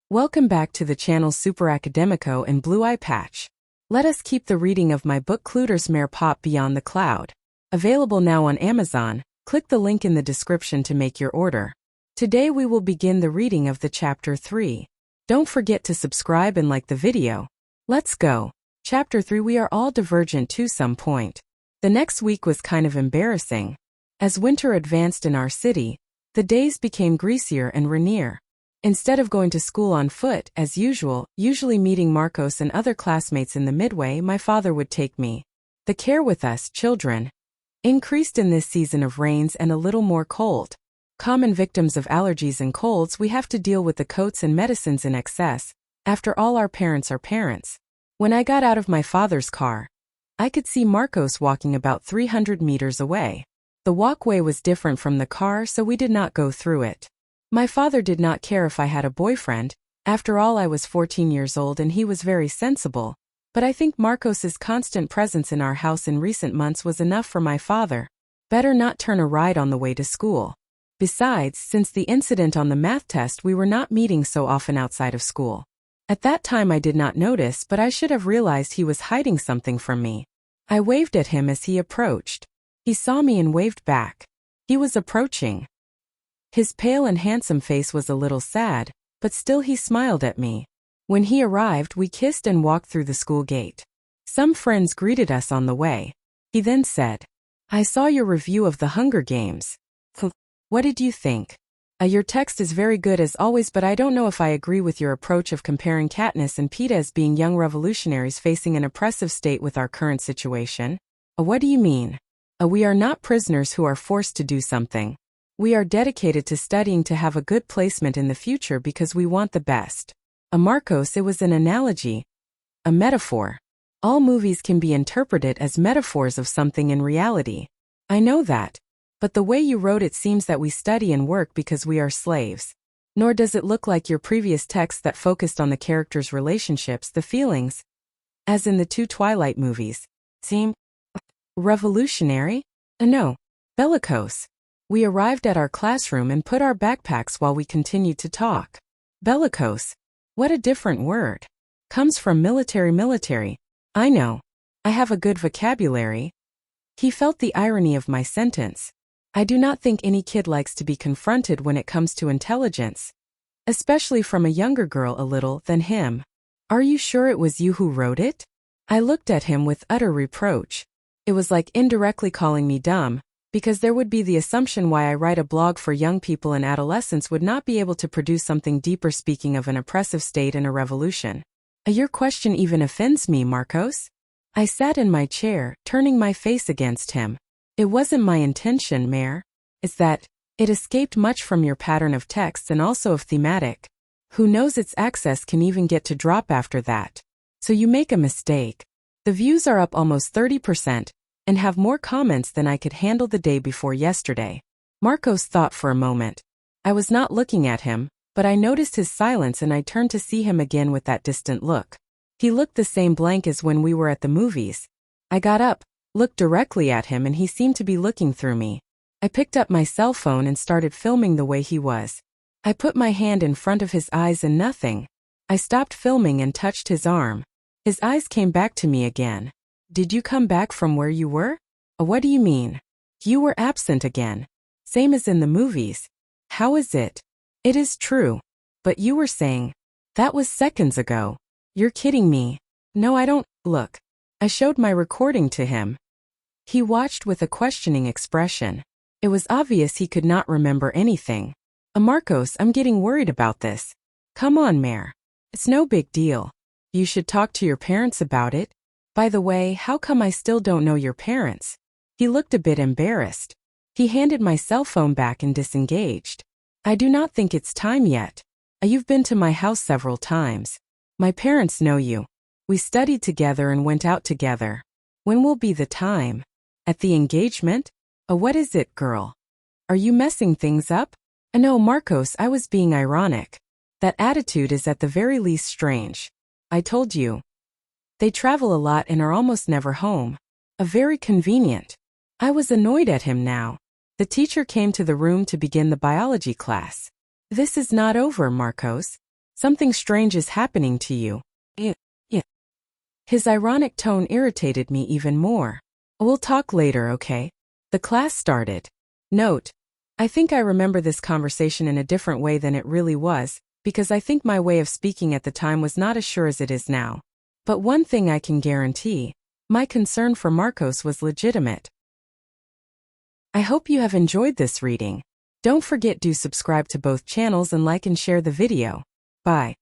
Welcome back to the channel Super Academico and Blue Eye Patch. Let us keep the reading of my book Cluters Meer Pop Beyond the Cloud. Available now on Amazon. Click the link in the description to make your order. Today we will begin the reading of the Chapter 3. Don't forget to subscribe and like the video. Let's go. Chapter 3. We are all divergent to some point. The next week was kind of embarrassing. As winter advanced in our city, the days became greasier and rainier. Instead of going to school on foot, as usual, usually meeting Marcos and other classmates in the midway, my father would take me. The care with us, children, increased in this season of rains and a little more cold. Common victims of allergies and colds, we have to deal with the coats and medicines in excess. After all, our parents are parents. When I got out of my father's car, I could see Marcos walking about 300 meters away. The walkway was different from the car, so we did not go through it. My father did not care if I had a boyfriend. After all, I was 14 years old and he was very sensible. But I think Marcos's constant presence in our house in recent months was enough for my father. Better not turn a ride on the way to school. Besides, since the incident on the math test, we were not meeting so often outside of school. At that time I did not notice, but I should have realized he was hiding something from me. I waved at him as he approached. He saw me and waved back. He was approaching. His pale and handsome face was a little sad, but still he smiled at me. When he arrived, we kissed and walked through the school gate. Some friends greeted us on the way. He then said, "I saw your review of the Hunger Games. What did you think? Your text is very good as always, but I don't know if I agree with your approach of comparing Katniss and Peeta as being young revolutionaries facing an oppressive state with our current situation." What do you mean? We are not prisoners who are forced to do something. We are dedicated to studying to have a good placement in the future because we want the best. Marcos, it was an analogy, a metaphor. All movies can be interpreted as metaphors of something in reality. I know that. But the way you wrote it seems that we study and work because we are slaves. Nor does it look like your previous text that focused on the characters' relationships, the feelings, as in the two Twilight movies, seem revolutionary? No, bellicose. We arrived at our classroom and put our backpacks while we continued to talk. Bellicose. What a different word. Comes from military. I know. I have a good vocabulary. He felt the irony of my sentence. I do not think any kid likes to be confronted when it comes to intelligence. Especially from a younger girl a little than him. Are you sure it was you who wrote it? I looked at him with utter reproach. It was like indirectly calling me dumb. Because there would be the assumption why I write a blog for young people and adolescents would not be able to produce something deeper, speaking of an oppressive state and a revolution. Your question even offends me, Marcos. I sat in my chair, turning my face against him. It wasn't my intention, Meire. It's that it escaped much from your pattern of texts and also of thematic. Who knows, its access can even get to drop after that. So you make a mistake. The views are up almost 30%. And have more comments than I could handle the day before yesterday. Marcos thought for a moment. I was not looking at him, but I noticed his silence and I turned to see him again with that distant look. He looked the same blank as when we were at the movies. I got up, looked directly at him, and he seemed to be looking through me. I picked up my cell phone and started filming the way he was. I put my hand in front of his eyes and nothing. I stopped filming and touched his arm. His eyes came back to me again. Did you come back from where you were? What do you mean? You were absent again. Same as in the movies. How is it? It is true. But you were saying, that was seconds ago. You're kidding me. No, I don't. Look. I showed my recording to him. He watched with a questioning expression. It was obvious he could not remember anything. Marcos, I'm getting worried about this. Come on, Meire. It's no big deal. You should talk to your parents about it. By the way, how come I still don't know your parents? He looked a bit embarrassed. He handed my cell phone back and disengaged. I do not think it's time yet. You've been to my house several times. My parents know you. We studied together and went out together. When will be the time? At the engagement? What is it, girl? Are you messing things up? No, Marcos, I was being ironic. That attitude is at the very least strange. I told you. They travel a lot and are almost never home. Very convenient. I was annoyed at him now. The teacher came to the room to begin the biology class. This is not over, Marcos. Something strange is happening to you. His ironic tone irritated me even more. We'll talk later, okay? The class started. Note: I think I remember this conversation in a different way than it really was, because I think my way of speaking at the time was not as sure as it is now. But one thing I can guarantee: my concern for Marcos was legitimate. I hope you have enjoyed this reading. Don't forget to subscribe to both channels and like and share the video. Bye.